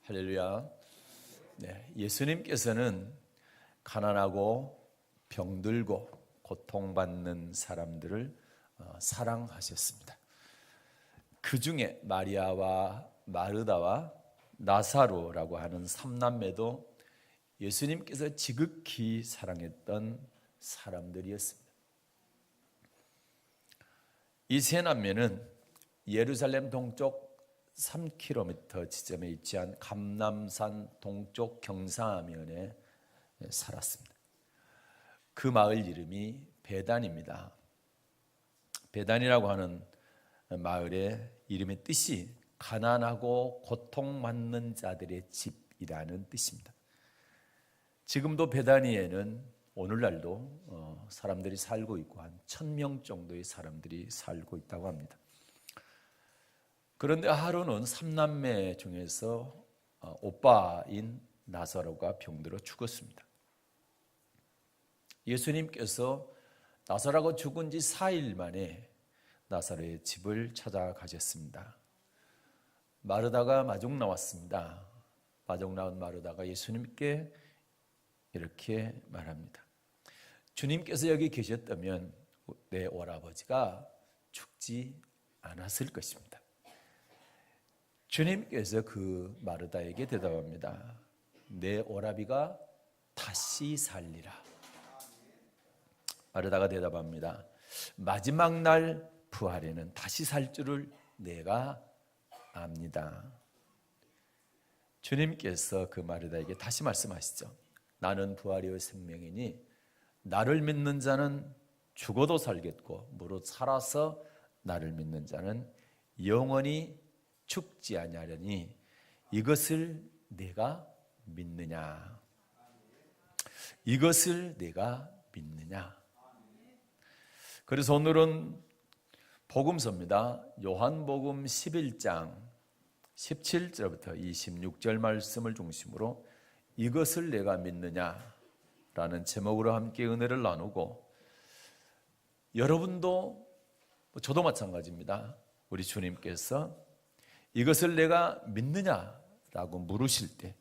할렐루야. 네, 예수님께서는 가난하고 병들고 고통받는 사람들을 사랑하셨습니다. 그 중에 마리아와 마르다와 나사로라고 하는 삼남매도 예수님께서 지극히 사랑했던 사람들이었습니다. 이 세 남매는 예루살렘 동쪽 3km 지점에 위치한 감람산 동쪽 경사면에 살았습니다. 그 마을 이름이 베단입니다. 베단이라고 하는 마을의 이름의 뜻이 가난하고 고통받는 자들의 집이라는 뜻입니다. 지금도 베다니에는 오늘날도 사람들이 살고 있고 한 1000명 정도의 사람들이 살고 있다고 합니다. 그런데 하루는 삼남매 중에서 오빠인 나사로가 병들어 죽었습니다. 예수님께서 나사로가 죽은 지 4일 만에 나사로의 집을 찾아가셨습니다. 마르다가 마중 나왔습니다. 마중 나온 마르다가 예수님께 이렇게 말합니다. 주님께서 여기 계셨다면 내 오라버지가 죽지 않았을 것입니다. 주님께서 그 마르다에게 대답합니다. 내 오라비가 다시 살리라. 마르다가 대답합니다. 마지막 날 부활에는 다시 살 줄을 내가 압니다. 주님께서 그 마르다에게 다시 말씀하시죠. 나는 부활이요 생명이니 나를 믿는 자는 죽어도 살겠고 무릇 살아서 나를 믿는 자는 영원히 죽지 아니하려니 이것을 내가 믿느냐? 이것을 내가 믿느냐? 그래서 오늘은 복음서입니다. 요한복음 11장 17절부터 26절 말씀을 중심으로 이것을 내가 믿느냐라는 제목으로 함께 은혜를 나누고, 여러분도 저도 마찬가지입니다. 우리 주님께서 이것을 내가 믿느냐라고 물으실 때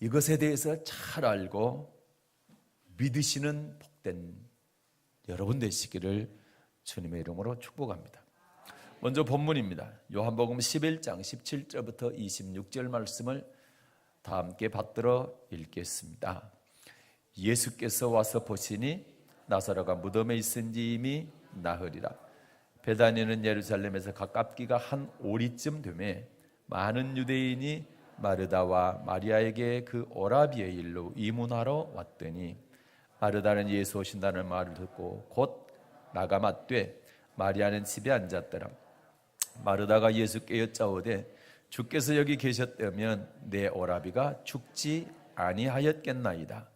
이것에 대해서 잘 알고 믿으시는 복된 여러분 되시기를 주님의 이름으로 축복합니다. 먼저 본문입니다. 요한복음 11장 17절부터 26절 말씀을 다 함께 받들어 읽겠습니다. 예수께서 와서 보시니 나사로가 무덤에 있은지 이미 나흘이라. 베다니는 예루살렘에서 가깝기가 한 오리쯤 되매 많은 유대인이 마르다와 마리아에게 그 오라비의 일로 이문하러 왔더니 마르다는 예수 오신다는 말을 듣고 곧 나가 맞되 마리아는 집에 앉았더라. 마르다가 예수께 여짜오되 주께서 여기 계셨다면 내 오라비가 죽지 아니하였겠나이다.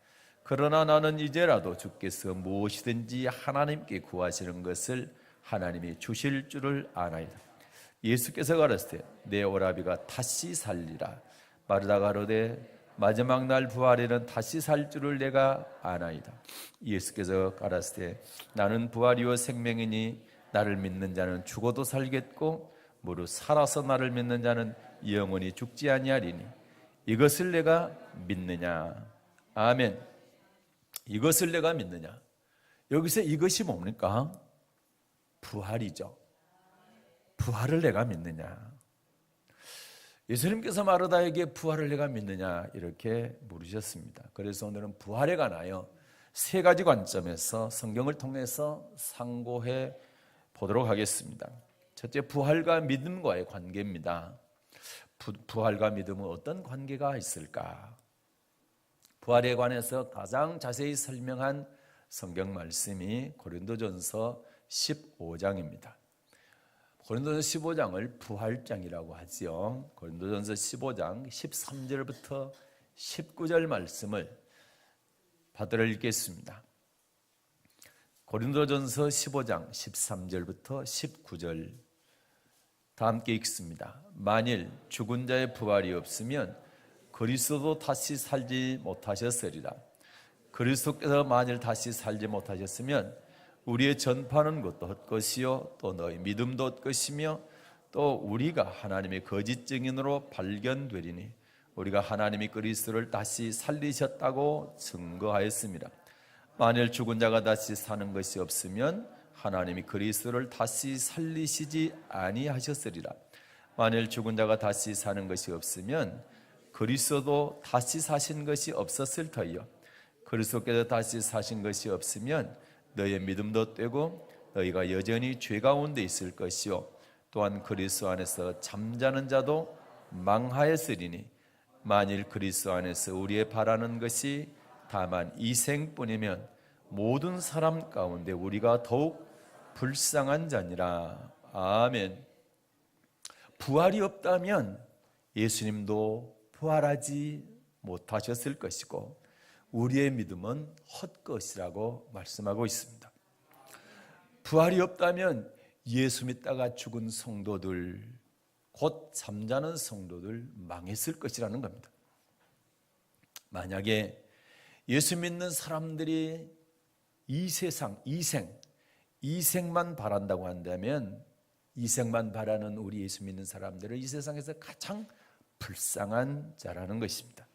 그러나 나는 이제라도 주께서 무엇이든지 하나님께 구하시는 것을 하나님이 주실 줄을 아나이다. 예수께서 가라사대 내 오라비가 다시 살리라. 마르다가 가로되 마지막 날 부활에는 다시 살 줄을 내가 아나이다. 예수께서 가라사대 나는 부활이요 생명이니 나를 믿는 자는 죽어도 살겠고 무릇 살아서 나를 믿는 자는 영원히 죽지 아니하리니 이것을 내가 믿느냐? 아멘. 이것을 내가 믿느냐? 여기서 이것이 뭡니까? 부활이죠. 부활을 내가 믿느냐? 예수님께서 마르다에게 부활을 내가 믿느냐 이렇게 물으셨습니다. 그래서 오늘은 부활에 관하여 세 가지 관점에서 성경을 통해서 상고해 보도록 하겠습니다. 첫째, 부활과 믿음과의 관계입니다. 부활과 믿음은 어떤 관계가 있을까? 부활에 관해서 가장 자세히 설명한 성경 말씀이 고린도전서 15장입니다. 고린도전서 15장을 부활장이라고 하지요. 고린도전서 15장 13절부터 19절 말씀을 받들어 읽겠습니다. 고린도전서 15장 13절부터 19절 다 함께 읽습니다. 만일 죽은 자의 부활이 없으면 그리스도도 다시 살지 못하셨으리라. 그리스도께서 만일 다시 살지 못하셨으면 우리의 전파는 것도 헛것이요 또 너희 믿음도 헛것이며 또 우리가 하나님의 거짓 증인으로 발견되리니 우리가 하나님이 그리스도를 다시 살리셨다고 증거하였습니다. 만일 죽은 자가 다시 사는 것이 없으면 하나님이 그리스도를 다시 살리시지 아니하셨으리라. 만일 죽은 자가 다시 사는 것이 없으면 그리스도도 다시 사신 것이 없었을 터이요. 그리스도께서 다시 사신 것이 없으면 너희의 믿음도 떼고 너희가 여전히 죄 가운데 있을 것이요. 또한 그리스도 안에서 잠자는 자도 망하였으리니 만일 그리스도 안에서 우리의 바라는 것이 다만 이 생뿐이면 모든 사람 가운데 우리가 더욱 불쌍한 자니라. 아멘. 부활이 없다면 예수님도 부활하지 못하셨을 것이고 우리의 믿음은 헛것이라고 말씀하고 있습니다. 부활이 없다면 예수 믿다가 죽은 성도들, 곧 잠자는 성도들 망했을 것이라는 겁니다. 만약에 예수 믿는 사람들이 이 세상, 이생만 바란다고 한다면 이생만 바라는 우리 예수 믿는 사람들은 이 세상에서 가장 불쌍한 자라는 것입니다.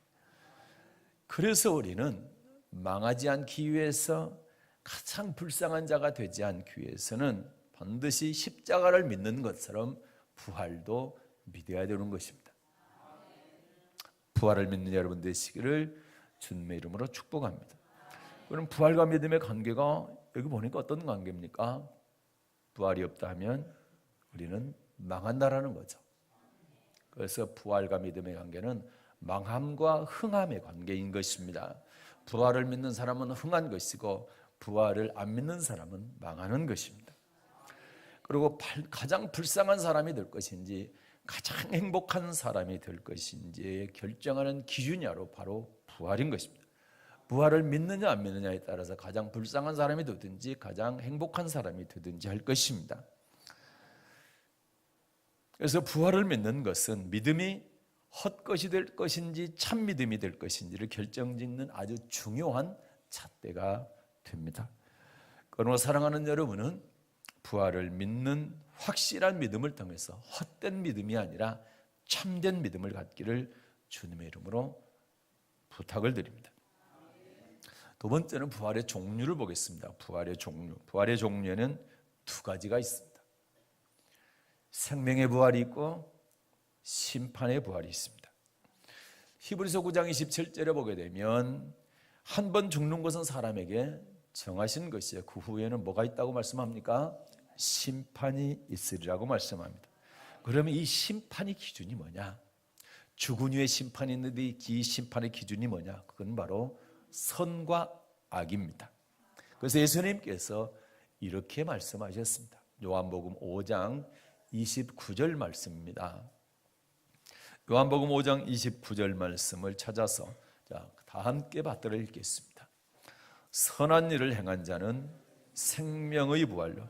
그래서 우리는 망하지 않기 위해서 가장 불쌍한 자가 되지 않기 위해서는 반드시 십자가를 믿는 것처럼 부활도 믿어야 되는 것입니다. 부활을 믿는 여러분 되시기를 주님의 이름으로 축복합니다. 그럼 부활과 믿음의 관계가 여기 보니까 어떤 관계입니까? 부활이 없다면 우리는 망한다라는 거죠. 그래서 부활과 믿음의 관계는 망함과 흥함의 관계인 것입니다. 부활을 믿는 사람은 흥한 것이고 부활을 안 믿는 사람은 망하는 것입니다. 그리고 가장 불쌍한 사람이 될 것인지 가장 행복한 사람이 될 것인지 결정하는 기준이 바로 부활인 것입니다. 부활을 믿느냐 안 믿느냐에 따라서 가장 불쌍한 사람이 되든지 가장 행복한 사람이 되든지 할 것입니다. 그래서 부활을 믿는 것은 믿음이 헛것이 될 것인지 참 믿음이 될 것인지를 결정짓는 아주 중요한 잣대가 됩니다. 그러나 사랑하는 여러분은 부활을 믿는 확실한 믿음을 통해서 헛된 믿음이 아니라 참된 믿음을 갖기를 주님의 이름으로 부탁을 드립니다. 두 번째는 부활의 종류를 보겠습니다. 부활의 종류에는 두 가지가 있습니다. 생명의 부활이 있고 심판의 부활이 있습니다. 히브리서 9장 27절에 보게 되면 한 번 죽는 것은 사람에게 정하신 것이에요. 그 후에는 뭐가 있다고 말씀합니까? 심판이 있으리라고 말씀합니다. 그러면 이 심판의 기준이 뭐냐? 죽은 후에 심판이 있는데 이 심판의 기준이 뭐냐? 그건 바로 선과 악입니다. 그래서 예수님께서 이렇게 말씀하셨습니다. 요한복음 5장 29절 말씀입니다. 요한복음 5장 29절 말씀을 찾아서 다 함께 받들어 읽겠습니다. 선한 일을 행한 자는 생명의 부활로,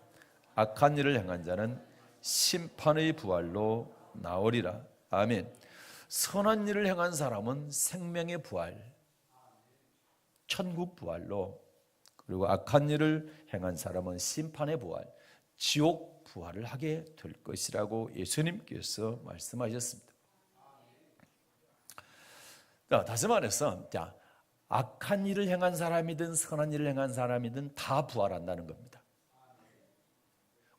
악한 일을 행한 자는 심판의 부활로 나오리라. 아멘. 선한 일을 행한 사람은 생명의 부활, 천국 부활로, 그리고 악한 일을 행한 사람은 심판의 부활, 지옥 부활을 하게 될 것이라고 예수님께서 말씀하셨습니다. 다시 말해서 악한 일을 행한 사람이든 선한 일을 행한 사람이든 다 부활한다는 겁니다.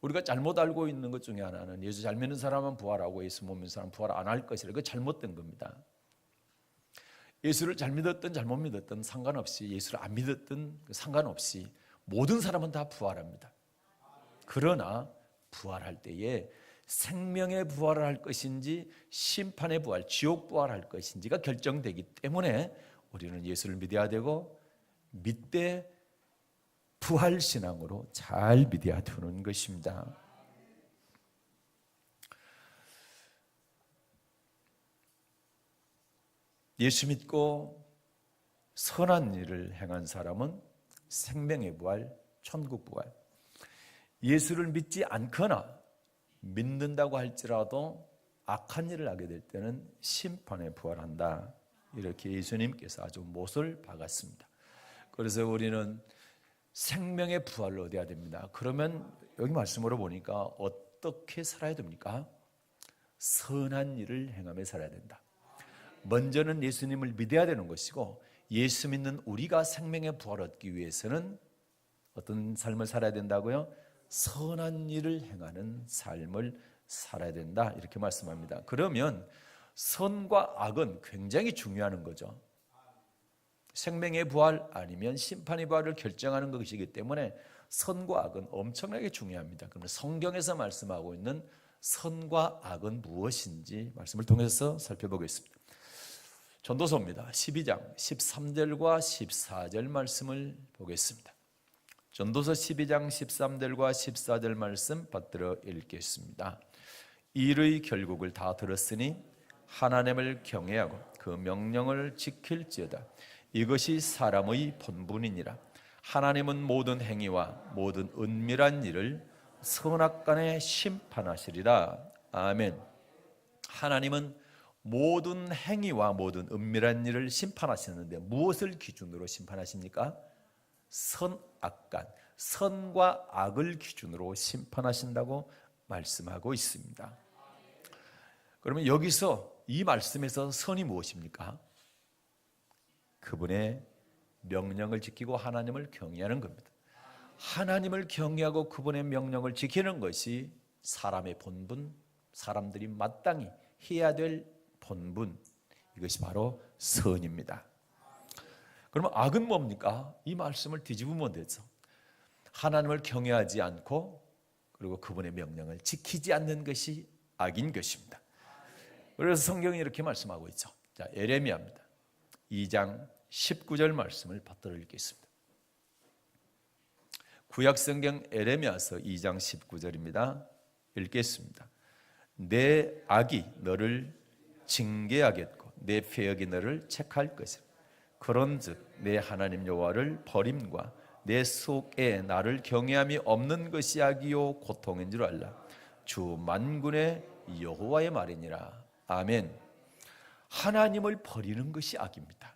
우리가 잘못 알고 있는 것 중에 하나는 예수 잘 믿는 사람은 부활하고 예수 못 믿는 사람은 부활 안 할 것이라. 그거 잘못된 겁니다. 예수를 잘 믿었든 잘못 믿었든 상관없이, 예수를 안 믿었든 상관없이 모든 사람은 다 부활합니다. 그러나 부활할 때에 생명의 부활을 할 것인지 심판의 부활, 지옥 부활할 것인지가 결정되기 때문에 우리는 예수를 믿어야 되고 믿되 부활신앙으로 잘 믿어야 되는 것입니다. 예수 믿고 선한 일을 행한 사람은 생명의 부활, 천국 부활. 예수를 믿지 않거나 믿는다고 할지라도 악한 일을 하게 될 때는 심판에 부활한다. 이렇게 예수님께서 아주 못을 박았습니다. 그래서 우리는 생명의 부활로 얻어야 됩니다. 그러면 여기 말씀으로 보니까 어떻게 살아야 됩니까? 선한 일을 행하며 살아야 된다. 먼저는 예수님을 믿어야 되는 것이고, 예수 믿는 우리가 생명의 부활을 얻기 위해서는 어떤 삶을 살아야 된다고요? 선한 일을 행하는 삶을 살아야 된다, 이렇게 말씀합니다. 그러면 선과 악은 굉장히 중요한 거죠. 생명의 부활 아니면 심판의 부활을 결정하는 것이기 때문에 선과 악은 엄청나게 중요합니다. 그러면 성경에서 말씀하고 있는 선과 악은 무엇인지 말씀을 통해서 살펴보겠습니다. 전도서입니다. 12장 13절과 14절 말씀을 보겠습니다. 전도서 12장 13절과 14절 말씀 받들어 읽겠습니다. 일의 결국을 다 들었으니 하나님을 경외하고 그 명령을 지킬지어다. 이것이 사람의 본분이니라. 하나님은 모든 행위와 모든 은밀한 일을 선악간에 심판하시리라. 아멘. 하나님은 모든 행위와 모든 은밀한 일을 심판하시는데 무엇을 기준으로 심판하십니까? 선악간, 선과 악을 기준으로 심판하신다고 말씀하고 있습니다. 그러면 여기서 이 말씀에서 선이 무엇입니까? 그분의 명령을 지키고 하나님을 경외하는 겁니다. 하나님을 경외하고 그분의 명령을 지키는 것이 사람의 본분, 사람들이 마땅히 해야 될 본분, 이것이 바로 선입니다. 그러면 악은 뭡니까? 이 말씀을 뒤집으면 되죠. 하나님을 경외하지 않고 그리고 그분의 명령을 지키지 않는 것이 악인 것입니다. 그래서 성경이 이렇게 말씀하고 있죠. 자, 예레미야입니다. 2장 19절 말씀을 받들어 읽겠습니다. 구약성경 예레미야서 2장 19절입니다. 읽겠습니다. 내 악이 너를 징계하겠고 내 패역이 너를 책할 것이라. 그런즉 내 하나님 여호와를 버림과 내 속에 나를 경외함이 없는 것이 악이요 고통인 줄 알라. 주 만군의 여호와의 말이니라. 아멘. 하나님을 버리는 것이 악입니다.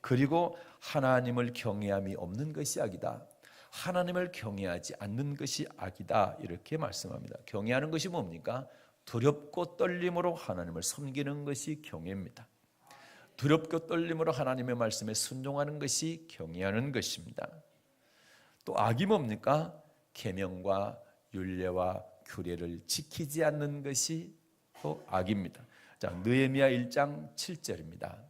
그리고 하나님을 경외함이 없는 것이 악이다. 하나님을 경외하지 않는 것이 악이다, 이렇게 말씀합니다. 경외하는 것이 뭡니까? 두렵고 떨림으로 하나님을 섬기는 것이 경외입니다. 두렵고 떨림으로 하나님의 말씀에 순종하는 것이 경외하는 것입니다. 또 악이 뭡니까? 계명과 율례와 규례를 지키지 않는 것이 또 악입니다. 자, 느헤미야 1장 7절입니다.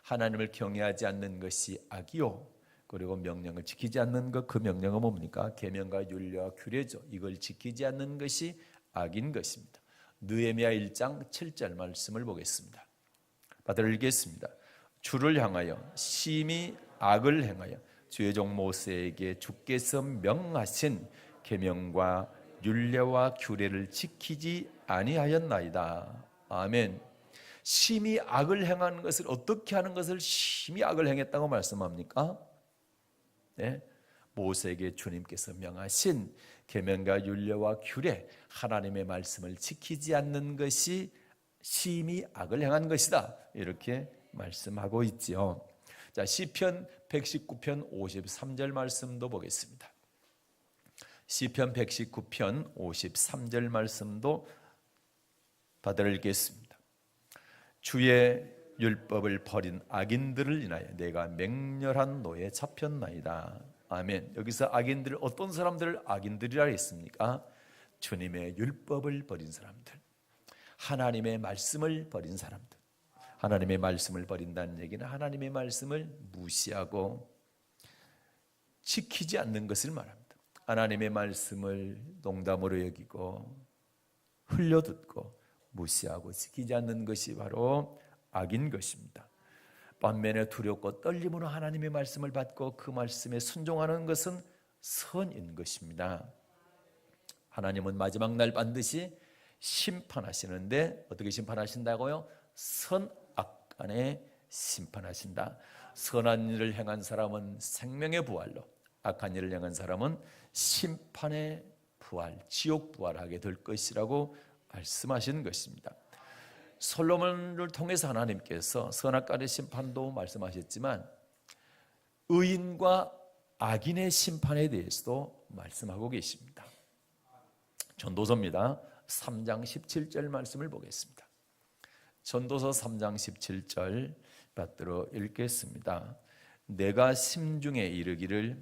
하나님을 경외하지 않는 것이 악이요, 그리고 명령을 지키지 않는 것, 그 명령은 뭡니까? 계명과 율례와 규례죠. 이걸 지키지 않는 것이 악인 것입니다. 느헤미야 1장 7절 말씀을 보겠습니다. 받들어 읽겠습니다. 주를 향하여 심히 악을 행하여 주의 종 모세에게 주께서 명하신 계명과 율례와 규례를 지키지 아니하였나이다. 아멘. 심히 악을 행하는 것을, 어떻게 하는 것을 심히 악을 행했다고 말씀합니까? 네? 모세에게 주님께서 명하신 계명과 율례와 규례, 하나님의 말씀을 지키지 않는 것이 심히 악을 행한 것이다, 이렇게 말씀하고 있지요. 자, 시편 119편 53절 말씀도 보겠습니다. 시편 119편 53절 말씀도 받아 읽겠습니다. 주의 율법을 버린 악인들을 인하여 내가 맹렬한 노에 잡혔나이다. 아멘. 여기서 악인들, 어떤 사람들을 악인들이라 했습니까? 주님의 율법을 버린 사람들, 하나님의 말씀을 버린 사람들. 하나님의 말씀을 버린다는 얘기는 하나님의 말씀을 무시하고 지키지 않는 것을 말합니다. 하나님의 말씀을 농담으로 여기고 흘려듣고 무시하고 지키지 않는 것이 바로 악인 것입니다. 반면에 두렵고 떨림으로 하나님의 말씀을 받고 그 말씀에 순종하는 것은 선인 것입니다. 하나님은 마지막 날 반드시 심판하시는데 어떻게 심판하신다고요? 선악간에 심판하신다. 선한 일을 행한 사람은 생명의 부활로, 악한 일을 행한 사람은 심판의 부활, 지옥 부활하게 될 것이라고 말씀하신 것입니다. 솔로몬을 통해서 하나님께서 선악간의 심판도 말씀하셨지만 의인과 악인의 심판에 대해서도 말씀하고 계십니다. 전도서입니다. 3장 17절 말씀을 보겠습니다. 전도서 3장 17절 받들어 읽겠습니다. 내가 심중에 이르기를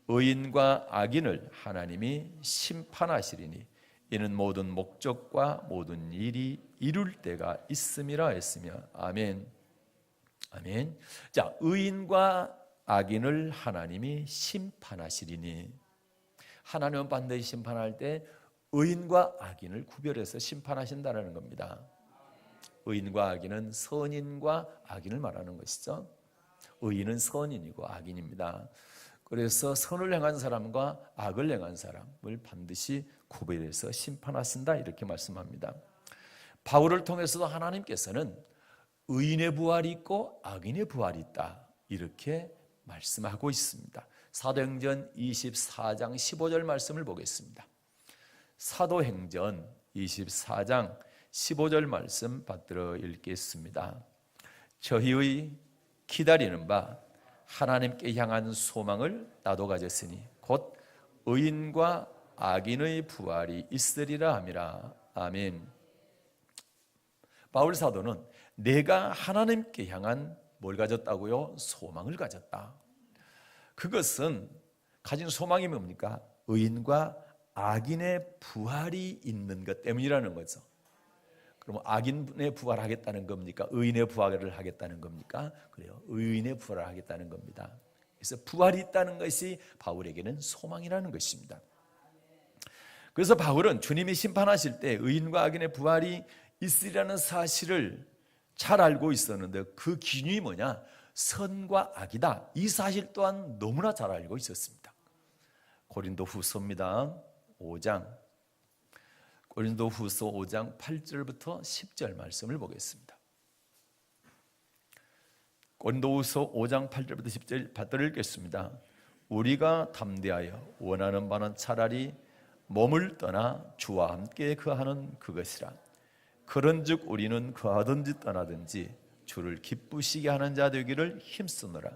의인과 악인을 하나님이 심판하시리니 이는 모든 목적과 모든 일이 이룰 때가 있음이라 했으며. 아멘. 아멘. 자, 의인과 악인을 하나님이 심판하시리니, 하나님은 반드시 심판할 때 의인과 악인을 구별해서 심판하신다는 겁니다. 의인과 악인은 선인과 악인을 말하는 것이죠. 의인은 선인이고 악인입니다. 그래서 선을 행한 사람과 악을 행한 사람을 반드시 구별해서 심판하신다, 이렇게 말씀합니다. 바울을 통해서도 하나님께서는 의인의 부활이 있고 악인의 부활이 있다, 이렇게 말씀하고 있습니다. 사도행전 24장 15절 말씀을 보겠습니다. 사도행전 24장 15절 말씀 받들어 읽겠습니다. 저희의 기다리는 바 하나님께 향한 소망을 나도 가졌으니 곧 의인과 악인의 부활이 있으리라 함이라. 아멘. 바울 사도는 내가 하나님께 향한 뭘 가졌다고요? 소망을 가졌다. 그것은 가진 소망이 뭡니까? 의인과 악인의 부활이 있는 것 때문이라는 거죠. 그럼 악인의 부활하겠다는 겁니까? 의인의 부활을 하겠다는 겁니까? 그래요. 의인의 부활을 하겠다는 겁니다. 그래서 부활이 있다는 것이 바울에게는 소망이라는 것입니다. 그래서 바울은 주님이 심판하실 때 의인과 악인의 부활이 있으리라는 사실을 잘 알고 있었는데, 그 기준이 뭐냐? 선과 악이다. 이 사실 또한 너무나 잘 알고 있었습니다. 고린도후서입니다. 5장. 고린도후서 5장 8절부터 10절 말씀을 보겠습니다. 고린도후서 5장 8절부터 10절 받들어 읽겠습니다. 우리가 담대하여 원하는 바는 차라리 몸을 떠나 주와 함께 거하는 그것이라. 그런즉 우리는 거하든지 떠나든지 주를 기쁘시게 하는 자 되기를 힘쓰노라.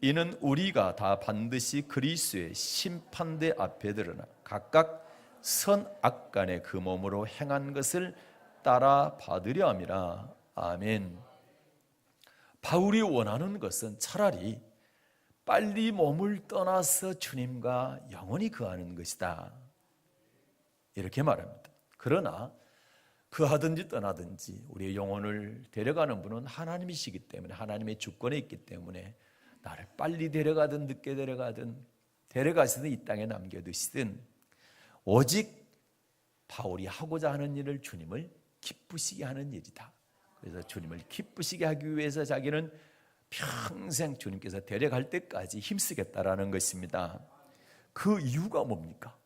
이는 우리가 다 반드시 그리스도의 심판대 앞에 드러나 각각 선악간의 그 몸으로 행한 것을 따라 받으려 함이라. 아멘. 바울이 원하는 것은 차라리 빨리 몸을 떠나서 주님과 영원히 거하는 것이다, 이렇게 말합니다. 그러나 거하든지 떠나든지 우리의 영혼을 데려가는 분은 하나님이시기 때문에, 하나님의 주권에 있기 때문에 나를 빨리 데려가든 늦게 데려가시든 이 땅에 남겨두시든 오직 바울이 하고자 하는 일을 주님을 기쁘시게 하는 일이다. 그래서 주님을 기쁘시게 하기 위해서 자기는 평생 주님께서 데려갈 때까지 힘쓰겠다라는 것입니다. 그 이유가 뭡니까?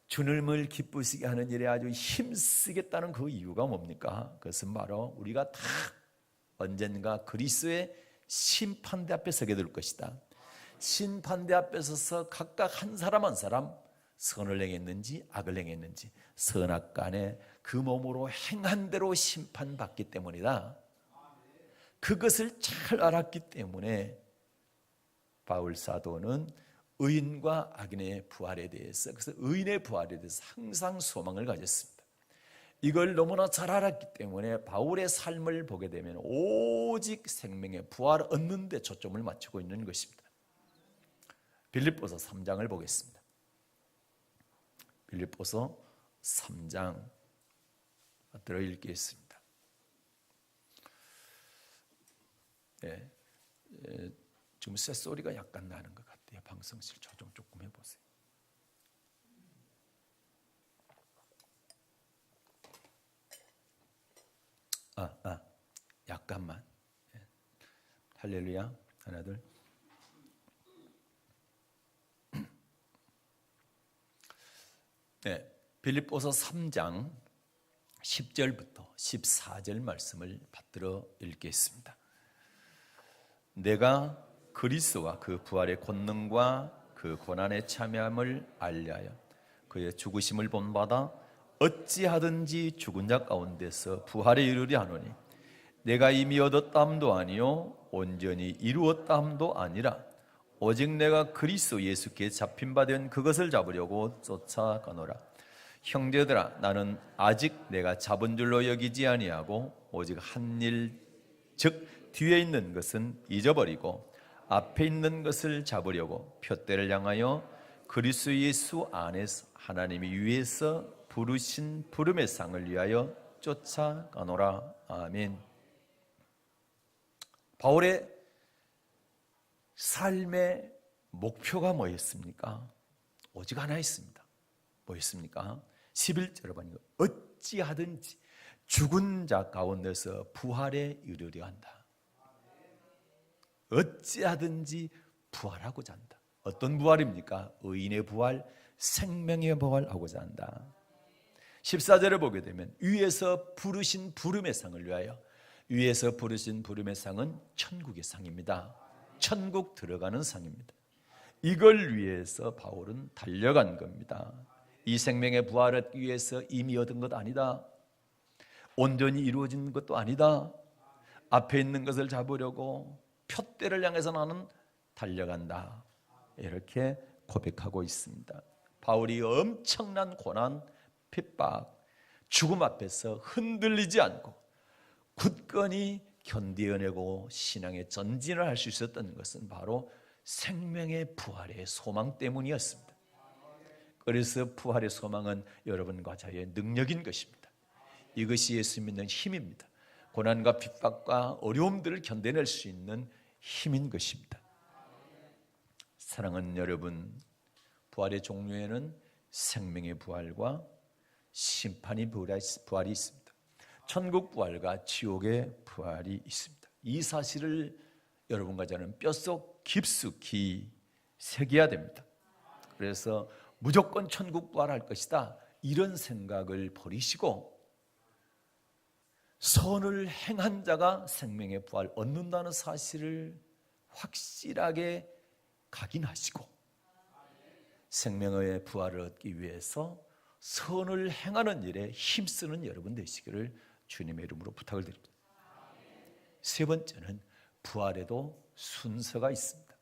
주님을 기쁘시게 하는 일에 아주 힘쓰겠다는 그 이유가 뭡니까? 그것은 바로 우리가 다 언젠가 그리스도의 심판대 앞에 서게 될 것이다. 심판대 앞에 서서 각각 한 사람 한 사람 선을 행했는지 악을 행했는지 선악간에 그 몸으로 행한 대로 심판받기 때문이다. 그것을 잘 알았기 때문에 바울 사도는 의인과 악인의 부활에 대해서, 그래서 의인의 부활에 대해서 항상 소망을 가졌습니다. 이걸 너무나 잘 알았기 때문에 바울의 삶을 보게 되면 오직 생명의 부활을 얻는 데 초점을 맞추고 있는 것입니다. 빌립보서 3장을 보겠습니다. 빌립보서 3장 들어 읽겠습니다. 네, 지금 쇳소리가 약간 나는 것 같아요. 방송실 조정 조금 해보세요. 약간만. 할렐루야. 하나 둘. 네, 빌립보서 3장 10절부터 14절 말씀을 받들어 읽겠습니다. 내가 그리스도와 그 부활의 권능과 그 고난의 참여함을 알리하여 그의 죽으심을 본받아 어찌하든지 죽은 자 가운데서 부활에 이르리 하노니 내가 이미 얻었다 함도 아니요 온전히 이루었다 함도 아니라 오직 내가 그리스도 예수께 잡힌 바 된 그것을 잡으려고 쫓아가노라. 형제들아, 나는 아직 내가 잡은 줄로 여기지 아니하고 오직 한 일, 즉 뒤에 있는 것은 잊어버리고 앞에 있는 것을 잡으려고 푯대를 향하여 그리스도 예수 안에서 하나님이 위에서 부르신 부름의 상을 위하여 쫓아가노라. 아멘. 바울의 삶의 목표가 뭐였습니까? 오직 하나 있습니다. 뭐였습니까? 11절에 보니까 어찌하든지 죽은 자 가운데서 부활에 이르려 한다. 어찌하든지 부활하고자 한다. 어떤 부활입니까? 의인의 부활, 생명의 부활하고자 한다. 14절을 보게 되면 위에서 부르신 부름의 상을 위하여, 위에서 부르신 부름의 상은 천국의 상입니다. 천국 들어가는 상입니다. 이걸 위해서 바울은 달려간 겁니다. 이 생명의 부활을 위해서 이미 얻은 것 아니다. 온전히 이루어진 것도 아니다. 앞에 있는 것을 잡으려고 푯대를 향해서 나는 달려간다. 이렇게 고백하고 있습니다. 바울이 엄청난 고난, 핍박, 죽음 앞에서 흔들리지 않고 굳건히 견디어내고 신앙의 전진을 할 수 있었던 것은 바로 생명의 부활의 소망 때문이었습니다. 그래서 부활의 소망은 여러분과 저의 능력인 것입니다. 이것이 예수 믿는 힘입니다. 고난과 핍박과 어려움들을 견뎌낼 수 있는 힘인 것입니다. 사랑하는 여러분, 부활의 종류에는 생명의 부활과 심판의 부활이 있습니다. 천국 부활과 지옥의 부활이 있습니다. 이 사실을 여러분과 저는 뼛속 깊숙이 새겨야 됩니다. 그래서 무조건 천국 부활할 것이다, 이런 생각을 버리시고 선을 행한 자가 생명의 부활 얻는다는 사실을 확실하게 각인하시고 생명의 부활을 얻기 위해서 선을 행하는 일에 힘쓰는 여러분 되시기를 주님의 이름으로 부탁을 드립니다. 세 번째는 부활에도 순서가 있습니다.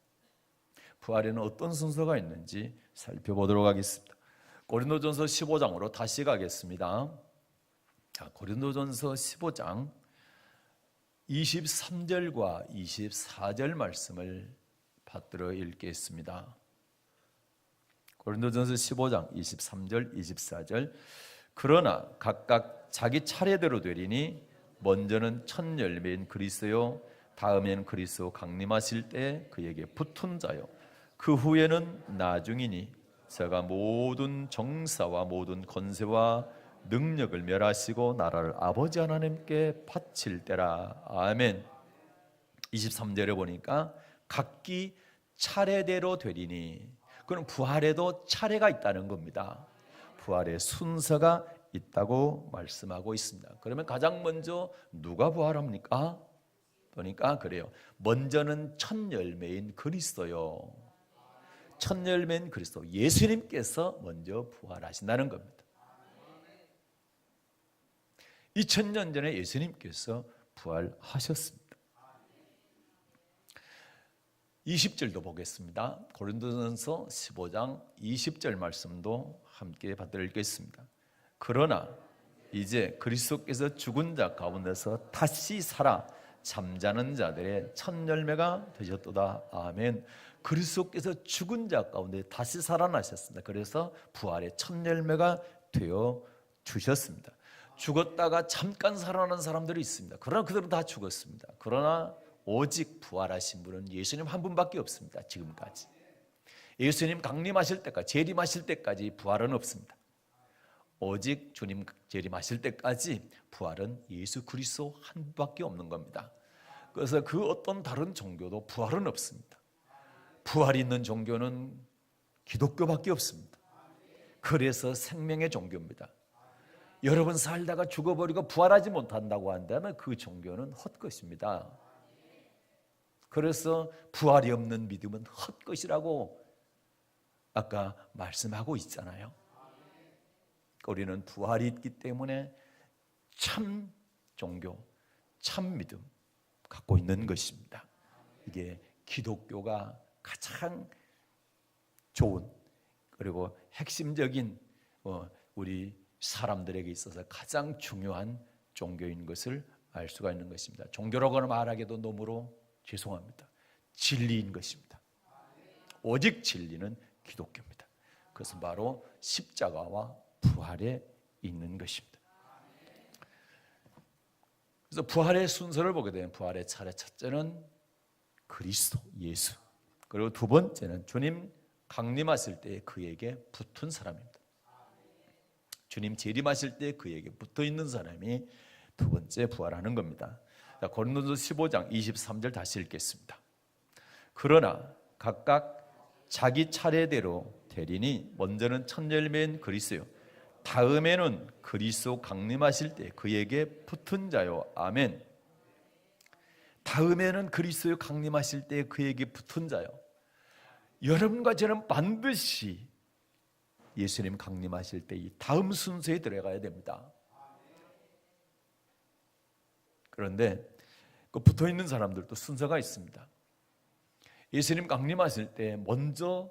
부활에는 어떤 순서가 있는지 살펴보도록 하겠습니다. 고린도전서 15장으로 다시 가겠습니다. 고린도전서 15장 23절과 24절 말씀을 받들어 읽겠습니다. 고린도전서 15장 23절 24절. 그러나 각각 자기 차례대로 되리니 먼저는 첫 열매인 그리스도요, 다음에는 그리스도 강림하실 때 그에게 붙은 자요, 그 후에는 나중이니 저가 모든 정사와 모든 권세와 능력을 멸하시고 나라를 아버지 하나님께 바칠 때라. 아멘. 23절에 보니까 각기 차례대로 되리니, 그럼 부활에도 차례가 있다는 겁니다. 부활의 순서가 있다고 말씀하고 있습니다. 그러면 가장 먼저 누가 부활합니까? 보니까 그래요. 먼저는 첫 열매인 그리스도요. 첫 열매인 그리스도, 예수님께서 먼저 부활하신다는 겁니다. 2000년 전에 예수님께서 부활하셨습니다. 20절도 보겠습니다. 고린도전서 15장 20절 말씀도 함께 받들어 읽겠습니다. 그러나 이제 그리스도께서 죽은 자 가운데서 다시 살아 잠자는 자들의 첫 열매가 되셨도다. 아멘. 그리스도께서 죽은 자 가운데 다시 살아나셨습니다. 그래서 부활의 첫 열매가 되어 주셨습니다. 죽었다가 잠깐 살아나는 사람들이 있습니다. 그러나 그들은 다 죽었습니다. 그러나 오직 부활하신 분은 예수님 한 분밖에 없습니다. 지금까지 예수님 강림하실 때까지, 재림하실 때까지 부활은 없습니다. 오직 주님 재림하실 때까지 부활은 예수 그리스도 한 분밖에 없는 겁니다. 그래서 그 어떤 다른 종교도 부활은 없습니다. 부활이 있는 종교는 기독교밖에 없습니다. 그래서 생명의 종교입니다. 여러분 살다가 죽어버리고 부활하지 못한다고 한다면 그 종교는 헛것입니다. 그래서 부활이 없는 믿음은 헛것이라고 아까 말씀하고 있잖아요. 우리는 부활이 있기 때문에 참 종교, 참 믿음 갖고 있는 것입니다. 이게 기독교가 가장 좋은, 그리고 핵심적인 우리 사람들에게 있어서 가장 중요한 종교인 것을 알 수가 있는 것입니다. 종교라고 말하기도 너무로 죄송합니다. 진리인 것입니다. 오직 진리는 기독교입니다. 그것은 바로 십자가와 부활에 있는 것입니다. 그래서 부활의 순서를 보게 되면 부활의 차례 첫째는 그리스도 예수, 그리고 두 번째는 주님 강림하실 때 그에게 붙은 사람입니다. 주님 재림하실 때 그에게 붙어 있는 사람이 두 번째 부활하는 겁니다. 고린도서 15장 23절 다시 읽겠습니다. 그러나 각각 자기 차례대로 되리니 먼저는 첫 열매인 그리스도요 다음에는 그리스도 강림하실 때 그에게 붙은 자요. 아멘. 다음에는 그리스도 강림하실 때 그에게 붙은 자요. 여러분과 저는 반드시 예수님 강림하실 때 이 다음 순서에 들어가야 됩니다. 그런데 그 붙어 있는 사람들도 순서가 있습니다. 예수님 강림하실 때 먼저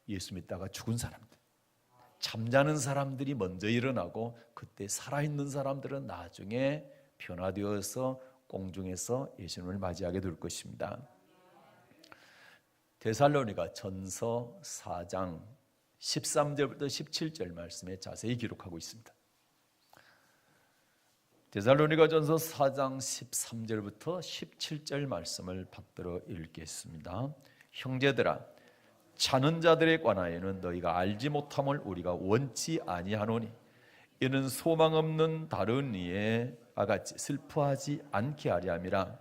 예수 믿다가 죽은 사람들, 잠자는 사람들이 먼저 일어나고 그때 살아있는 사람들은 나중에 변화되어서 공중에서 예수님을 맞이하게 될 것입니다. 데살로니가 전서 4장 13절부터 17절 말씀에 자세히 기록하고 있습니다. 데살로니가 전서 4장 13절부터 17절 말씀을 받들어 읽겠습니다. 형제들아, 자는 자들에 관하여는 너희가 알지 못함을 우리가 원치 아니하노니 이는 소망 없는 다른 이에 같이 슬퍼하지 않게 하려 함이라.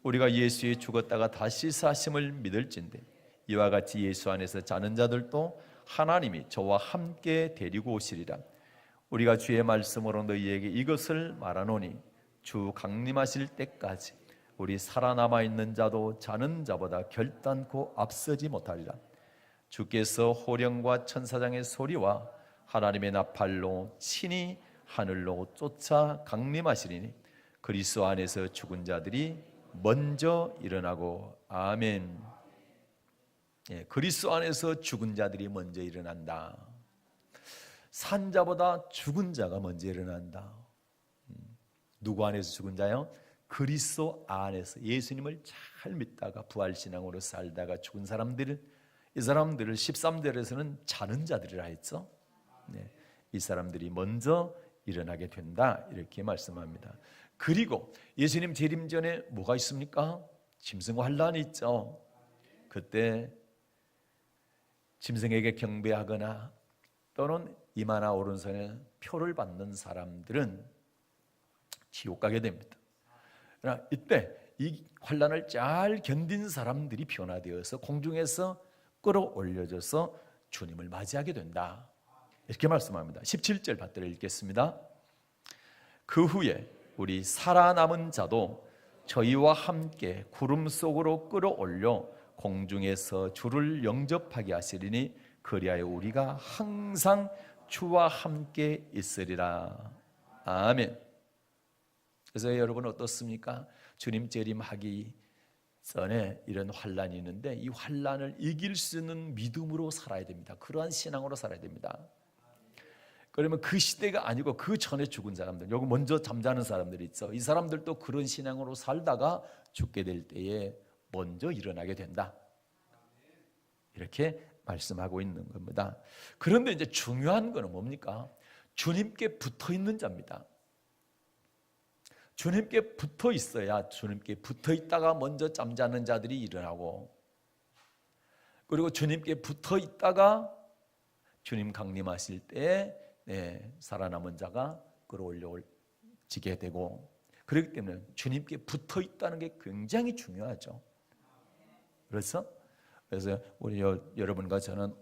우리가 예수에 죽었다가 다시 사심을 믿을진대 이와 같이 예수 안에서 자는 자들도 하나님이 저와 함께 데리고 오시리라. 우리가 주의 말씀으로 너희에게 이것을 말하노니 주 강림하실 때까지 우리 살아남아 있는 자도 자는 자보다 결단코 앞서지 못하리라. 주께서 호령과 천사장의 소리와 하나님의 나팔로 친히 하늘로 쫓아 강림하시리니 그리스도 안에서 죽은 자들이 먼저 일어나고. 아멘. 그리스도 안에서 죽은 자들이 먼저 일어난다. 산 자보다 죽은 자가 먼저 일어난다. 누구 안에서 죽은 자요? 그리스도 안에서 예수님을 잘 믿다가 부활신앙으로 살다가 죽은 사람들을, 이 사람들을 13절에서는 자는 자들이라 했죠. 이 사람들이 먼저 일어나게 된다 이렇게 말씀합니다. 그리고 예수님 재림 전에 뭐가 있습니까? 짐승 환란이 있죠. 그때 짐승에게 경배하거나 또는 이마나 오른손에 표를 받는 사람들은 지옥 가게 됩니다. 그러나 이때 이 환란을 잘 견딘 사람들이 변화되어서 공중에서 끌어올려져서 주님을 맞이하게 된다 이렇게 말씀합니다. 17절 받들어 읽겠습니다. 그 후에 우리 살아남은 자도 저희와 함께 구름 속으로 끌어올려 공중에서 주를 영접하게 하시리니 그리하여 우리가 항상 주와 함께 있으리라. 아멘. 그래서 여러분 어떻습니까? 주님 재림하기 전에 이런 환란이 있는데 이 환란을 이길 수 있는 믿음으로 살아야 됩니다. 그러한 신앙으로 살아야 됩니다. 그러면 그 시대가 아니고 그 전에 죽은 사람들, 여기 먼저 잠자는 사람들이 있어. 이 사람들도 그런 신앙으로 살다가 죽게 될 때에 먼저 일어나게 된다. 이렇게 말씀하고 있는 겁니다. 그런데 이제 중요한 거는 뭡니까? 주님께 붙어 있는 자입니다. 주님께 붙어 있어야, 주님께 붙어 있다가 먼저 잠자는 자들이 일어나고, 그리고 주님께 붙어 있다가 주님 강림하실 때 살아남은 자가 끌어올려지게 되고, 그렇기 때문에 주님께 붙어 있다는 게 굉장히 중요하죠. 그래서 우리 여러분과 저는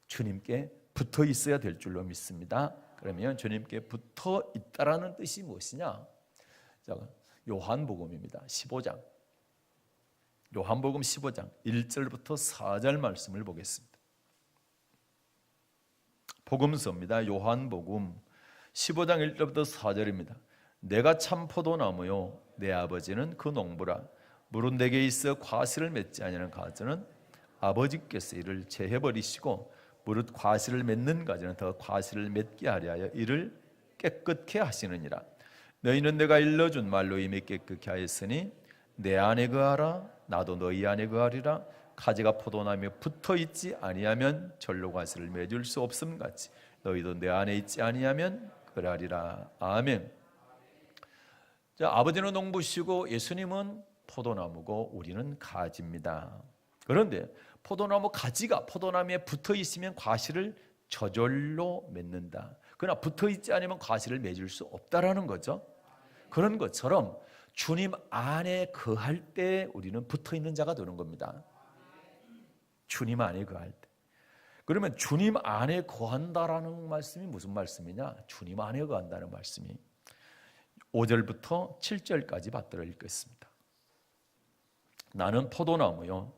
주님께 붙어 있어야 될 줄로 믿습니다. 그러면 주님께 붙어 있다라는 뜻이 무엇이냐? 자, 요한복음입니다. 15장. 요한복음 15장 1절부터 4절 말씀을 보겠습니다. 복음서입니다. 요한복음 15장 1절부터 4절입니다. 내가 참 포도나무요 내 아버지는 그 농부라. 물은 내게 있어 과실을 맺지 아니하는 가지는 아버지께서 이를 제해버리시고 무릇 과실을 맺는 가지는 더 과실을 맺게 하려 하여 이를 깨끗게 하시느니라. 너희는 내가 일러준 말로 이미 깨끗게 하였으니 내 안에 거하라 나도 너희 안에 거하리라. 가지가 포도나무에 붙어있지 아니하면 절로 과실을 맺을 수 없음 같이 너희도 내 안에 있지 아니하면 그러하리라. 아멘. 자, 아버지는 농부시고 예수님은 포도나무고 우리는 가지입니다. 그런데 포도나무 가지가 포도나무에 붙어있으면 과실을 저절로 맺는다. 그러나 붙어있지 않으면 과실을 맺을 수 없다라는 거죠. 그런 것처럼 주님 안에 거할 때 우리는 붙어있는 자가 되는 겁니다. 주님 안에 거할 때. 그러면 주님 안에 거한다라는 말씀이 무슨 말씀이냐? 주님 안에 거한다는 말씀이 5절부터 7절까지 받들어 읽겠습니다. 나는 포도나무요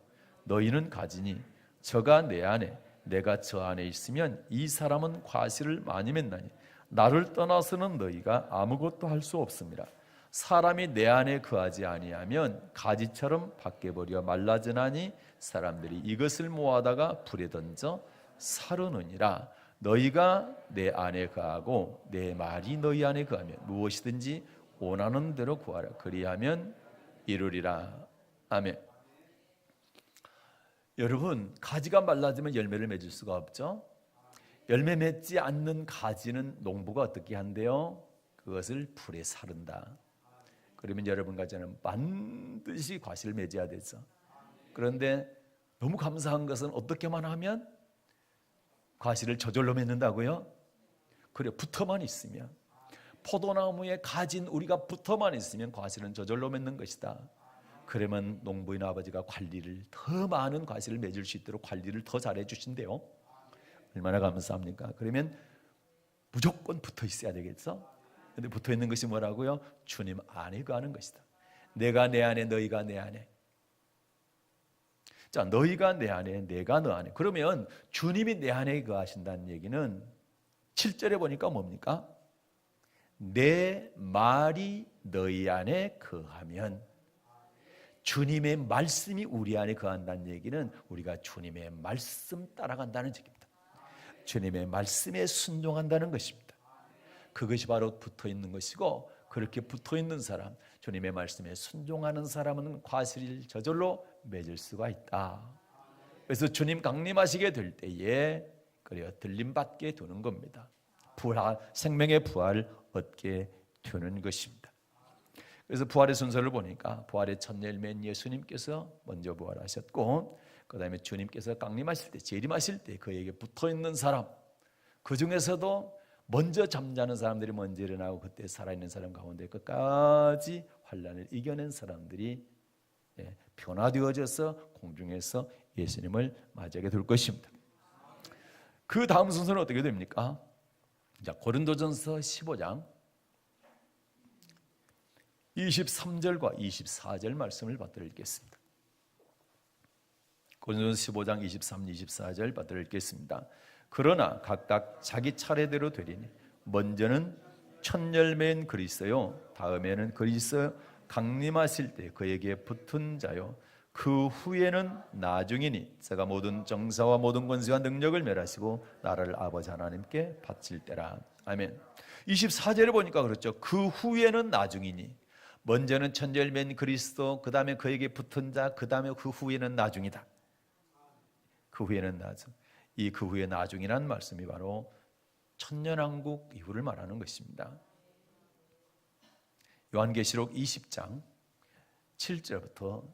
너희는 가지니 저가 내 안에 내가 저 안에 있으면 이 사람은 과실을 많이 맺나니 나를 떠나서는 너희가 아무것도 할 수 없습니다. 사람이 내 안에 거하지 아니하면 가지처럼 밖에 버려 말라지나니 사람들이 이것을 모아다가 불에 던져 사르느니라. 너희가 내 안에 거하고 내 말이 너희 안에 거하면 무엇이든지 원하는 대로 구하라. 그리하면 이루리라. 아멘. 여러분, 가지가 말라지면 열매를 맺을 수가 없죠. 열매 맺지 않는 가지는 농부가 어떻게 한대요? 그것을 불에 사른다. 그러면 여러분 가지는 반드시 과실을 맺어야 되죠. 그런데 너무 감사한 것은 어떻게만 하면 과실을 저절로 맺는다고요? 그래, 붙어만 있으면, 포도나무에 가진 우리가 붙어만 있으면 과실은 저절로 맺는 것이다. 그러면 농부인 아버지가 관리를 더 많은 과실을 맺을 수 있도록 관리를 더 잘해 주신대요. 얼마나 감사합니까? 그러면 무조건 붙어 있어야 되겠죠? 근데 붙어 있는 것이 뭐라고요? 주님 안에 거하는 것이다. 내가 내 안에, 너희가 내 안에. 자, 너희가 내 안에, 내가 너 안에. 그러면 주님이 내 안에 거하신다는 얘기는 7절에 보니까 뭡니까? 내 말이 너희 안에 거하면, 주님의 말씀이 우리 안에 거한다는 얘기는 우리가 주님의 말씀 따라간다는 얘기입니다. 주님의 말씀에 순종한다는 것입니다. 그것이 바로 붙어있는 것이고, 그렇게 붙어있는 사람, 주님의 말씀에 순종하는 사람은 과실을 저절로 맺을 수가 있다. 그래서 주님 강림하시게 될 때에 그래야 들림받게 되는 겁니다. 부활, 생명의 부활을 얻게 되는 것입니다. 그래서 부활의 순서를 보니까 부활의 첫 열매인 예수님께서 먼저 부활하셨고, 그 다음에 주님께서 강림하실 때, 재림하실 때 그에게 붙어있는 사람, 그 중에서도 먼저 잠자는 사람들이 먼저 일어나고 그때 살아있는 사람 가운데 끝까지 환난을 이겨낸 사람들이 변화되어져서 공중에서 예수님을 맞이하게 될 것입니다. 그 다음 순서는 어떻게 됩니까? 자, 고린도전서 15장 23절과 24절 말씀을 받들어 읽겠습니다. 고린도전서 15장 23, 24절 받들어 읽겠습니다. 그러나 각각 자기 차례대로 되리니 먼저는 첫 열매인 그리스도요, 다음에는 그리스도 강림하실 때 그에게 붙은 자요, 그 후에는 나중이니 제가 모든 정사와 모든 권세와 능력을 멸하시고 나라를 아버지 하나님께 바칠 때라. 아멘. 24절에 보니까 그렇죠. 그 후에는 나중이니, 먼저는 첫 열매인 그리스도, 그 다음에 그에게 붙은 자, 그 다음에 그 후에는 나중이다. 그 후에는 나중. 이 그 후에 나중이라는 말씀이 바로 천년왕국 이후를 말하는 것입니다. 요한계시록 20장 7절부터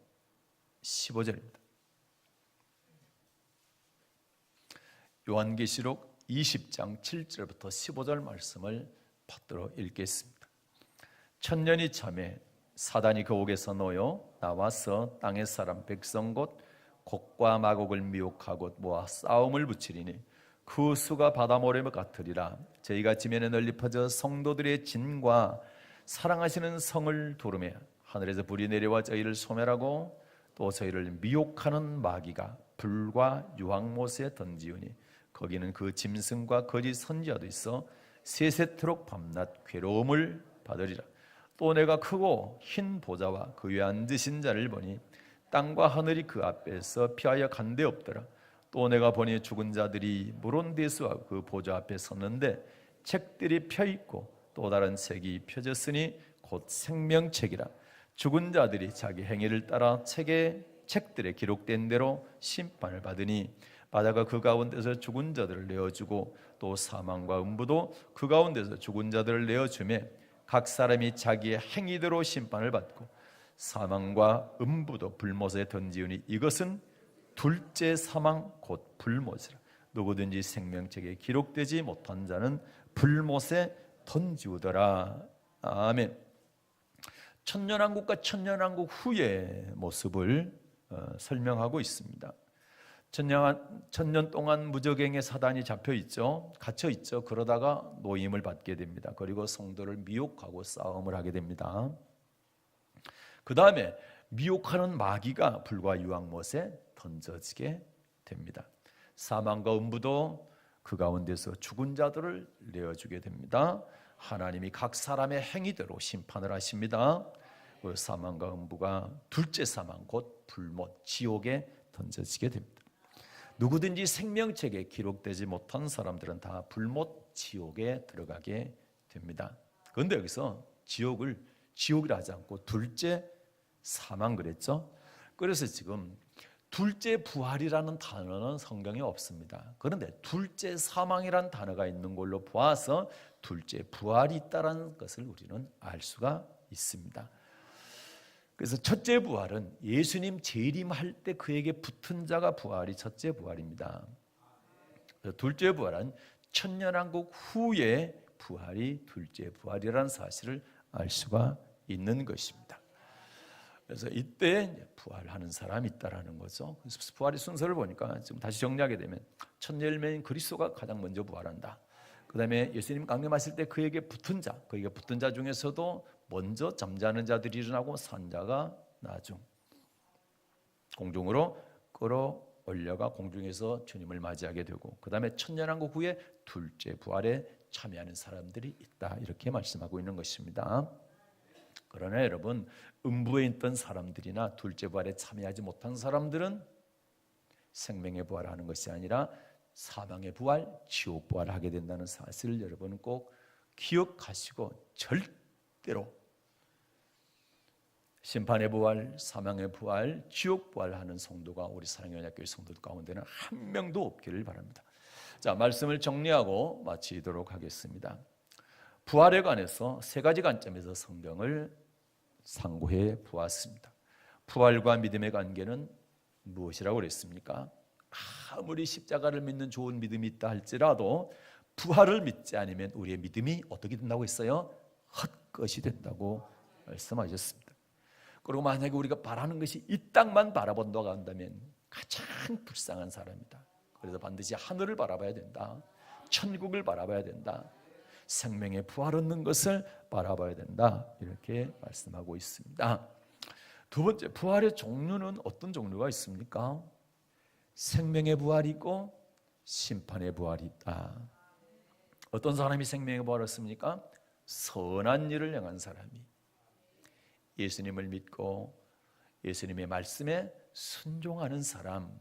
15절입니다. 요한계시록 20장 7절부터 15절 말씀을 받들어 읽겠습니다. 천년이 참에 사단이 그 옥에서 놓여 나와서 땅의 사람 백성 곧 곡과 마곡을 미혹하고 모아 싸움을 붙이리니 그 수가 바다 모래와 같으리라. 저희가 지면에 널리 퍼져 성도들의 진과 사랑하시는 성을 도르매 하늘에서 불이 내려와 저희를 소멸하고 또 저희를 미혹하는 마귀가 불과 유황못에 던지우니 거기는 그 짐승과 거짓 선지자도 있어 세세토록 밤낮 괴로움을 받으리라. 또 내가 크고 흰 보좌와 그 위에 앉으신 자를 보니 땅과 하늘이 그 앞에서 피하여 간데 없더라. 또 내가 보니 죽은 자들이 무론데스와 그 보좌 앞에 섰는데 책들이 펴있고 또 다른 책이 펴졌으니 곧 생명책이라. 죽은 자들이 자기 행위를 따라 책들에 기록된 대로 심판을 받으니 바다가 그 가운데서 죽은 자들을 내어주고 또 사망과 음부도 그 가운데서 죽은 자들을 내어주매 각 사람이 자기의 행위대로 심판을 받고 사망과 음부도 불못에 던지우니 이것은 둘째 사망 곧 불못이라. 누구든지 생명책에 기록되지 못한 자는 불못에 던지우더라. 아멘. 천년왕국과 천년왕국 후의 모습을 설명하고 있습니다. 천년 동안 무적행의 사단이 잡혀 있죠. 갇혀 있죠. 그러다가 노임을 받게 됩니다. 그리고 성도를 미혹하고 싸움을 하게 됩니다. 그 다음에 미혹하는 마귀가 불과 유황못에 던져지게 됩니다. 사망과 음부도 그 가운데서 죽은 자들을 내어주게 됩니다. 하나님이 각 사람의 행위대로 심판을 하십니다. 그 사망과 음부가 둘째 사망 곧 불못 지옥에 던져지게 됩니다. 누구든지 생명책에 기록되지 못한 사람들은 다 불못 지옥에 들어가게 됩니다. 그런데 여기서 지옥이라 하지 않고 둘째 사망 그랬죠. 그래서 지금 둘째 부활이라는 단어는 성경에 없습니다. 그런데 둘째 사망이라는 단어가 있는 걸로 보아서 둘째 부활이 있다는 것을 우리는 알 수가 있습니다. 그래서 첫째 부활은 예수님 재림할 때 그에게 붙은 자가 부활이 첫째 부활입니다. 둘째 부활은 천년왕국 후에 부활이 둘째 부활이라는 사실을 알 수가 있는 것입니다. 그래서 이때 부활하는 사람이 있다라는 거죠. 그래서 부활의 순서를 보니까 지금 다시 정리하게 되면 첫 열매인 그리스도가 가장 먼저 부활한다. 그 다음에 예수님 강림하실 때 그에게 붙은 자 중에서도 먼저 잠자는 자들이 일어나고 산자가 나중 공중으로 끌어올려가 공중에서 주님을 맞이하게 되고 그 다음에 천년왕국 후에 둘째 부활에 참여하는 사람들이 있다. 이렇게 말씀하고 있는 것입니다. 그러나 여러분, 음부에 있던 사람들이나 둘째 부활에 참여하지 못한 사람들은 생명의 부활하는 것이 아니라 사망의 부활, 지옥 부활을 하게 된다는 사실을 여러분 꼭 기억하시고 절대로 심판의 부활, 사망의 부활, 지옥 부활하는 성도가 우리 사랑의 언약교회 성도들 가운데는 한 명도 없기를 바랍니다. 자, 말씀을 정리하고 마치도록 하겠습니다. 부활에 관해서 세 가지 관점에서 성경을 상고해 보았습니다. 부활과 믿음의 관계는 무엇이라고 그랬습니까? 아무리 십자가를 믿는 좋은 믿음이 있다 할지라도 부활을 믿지 않으면 우리의 믿음이 어떻게 된다고 했어요? 헛것이 된다고 말씀하셨습니다. 그리고 만약에 우리가 바라는 것이 이 땅만 바라본다고 한다면 가장 불쌍한 사람이다. 그래서 반드시 하늘을 바라봐야 된다. 천국을 바라봐야 된다. 생명의 부활 얻는 것을 바라봐야 된다. 이렇게 말씀하고 있습니다. 두 번째, 부활의 종류는 어떤 종류가 있습니까? 생명의 부활이 있고 심판의 부활이 있다. 어떤 사람이 생명의 부활을 얻습니까? 선한 일을 행한 사람이 예수님을 믿고 예수님의 말씀에 순종하는 사람,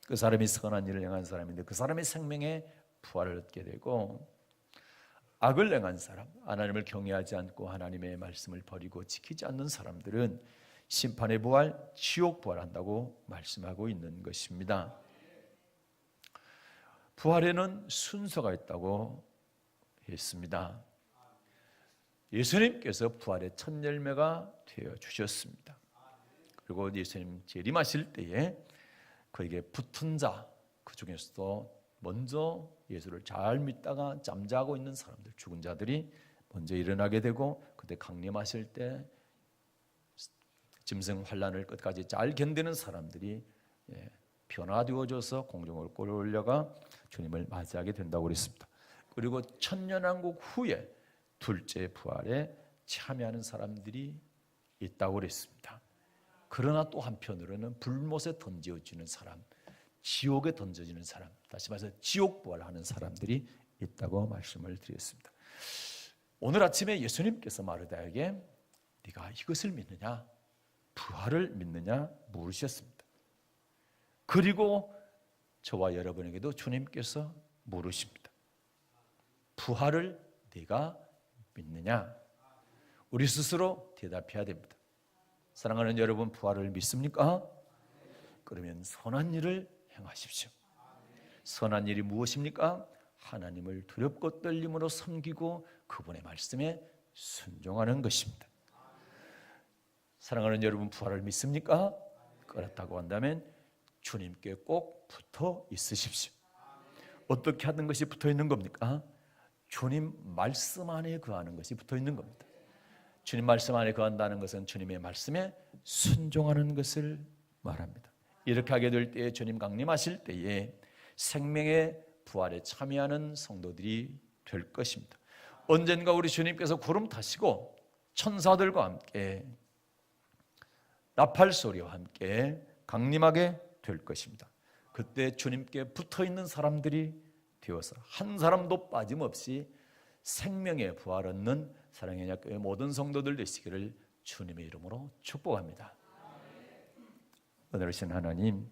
그 사람이 선한 일을 행한 사람인데 그 사람의 생명의 부활을 얻게 되고, 악을 행한 사람, 하나님을 경외하지 않고 하나님의 말씀을 버리고 지키지 않는 사람들은 심판의 부활, 지옥 부활한다고 말씀하고 있는 것입니다. 부활에는 순서가 있다고 했습니다. 예수님께서 부활의 첫 열매가 되어 주셨습니다. 그리고 예수님 재림하실 때에 그에게 붙은 자, 그 중에서도 먼저 예수를 잘 믿다가 잠자고 있는 사람들, 죽은 자들이 먼저 일어나게 되고, 그때 강림하실 때 짐승 환난을 끝까지 잘 견디는 사람들이 변화되어져서 공중으로 끌어올려가 주님을 맞이하게 된다고 그랬습니다. 그리고 천년왕국 후에 둘째 부활에 참여하는 사람들이 있다고 그랬습니다. 그러나 또 한편으로는 불못에 던져지는 사람, 지옥에 던져지는 사람, 다시 말해서 지옥 부활하는 사람들이 있다고 말씀을 드렸습니다. 오늘 아침에 예수님께서 마르다에게 네가 이것을 믿느냐, 부활을 믿느냐 물으셨습니다. 그리고 저와 여러분에게도 주님께서 물으십니다. 부활을 네가 믿느냐? 우리 스스로 대답해야 됩니다. 사랑하는 여러분, 부활을 믿습니까? 그러면 선한 일을 행하십시오. 선한 일이 무엇입니까? 하나님을 두렵고 떨림으로 섬기고 그분의 말씀에 순종하는 것입니다. 사랑하는 여러분, 부활을 믿습니까? 그렇다고 한다면 주님께 꼭 붙어 있으십시오. 어떻게 하는 것이 붙어 있는 겁니까? 주님 말씀 안에 거하는 것이 붙어 있는 겁니다. 주님 말씀 안에 거한다는 것은 주님의 말씀에 순종하는 것을 말합니다. 이렇게 하게 될 때에 주님 강림하실 때에 생명의 부활에 참여하는 성도들이 될 것입니다. 언젠가 우리 주님께서 구름 타시고 천사들과 함께 나팔 소리와 함께 강림하게 될 것입니다. 그때 주님께 붙어있는 사람들이 되어서 한 사람도 빠짐없이 생명의 부활 얻는 사랑의 약교회 모든 성도들 되시기를 주님의 이름으로 축복합니다. 은혜로우신 하나님,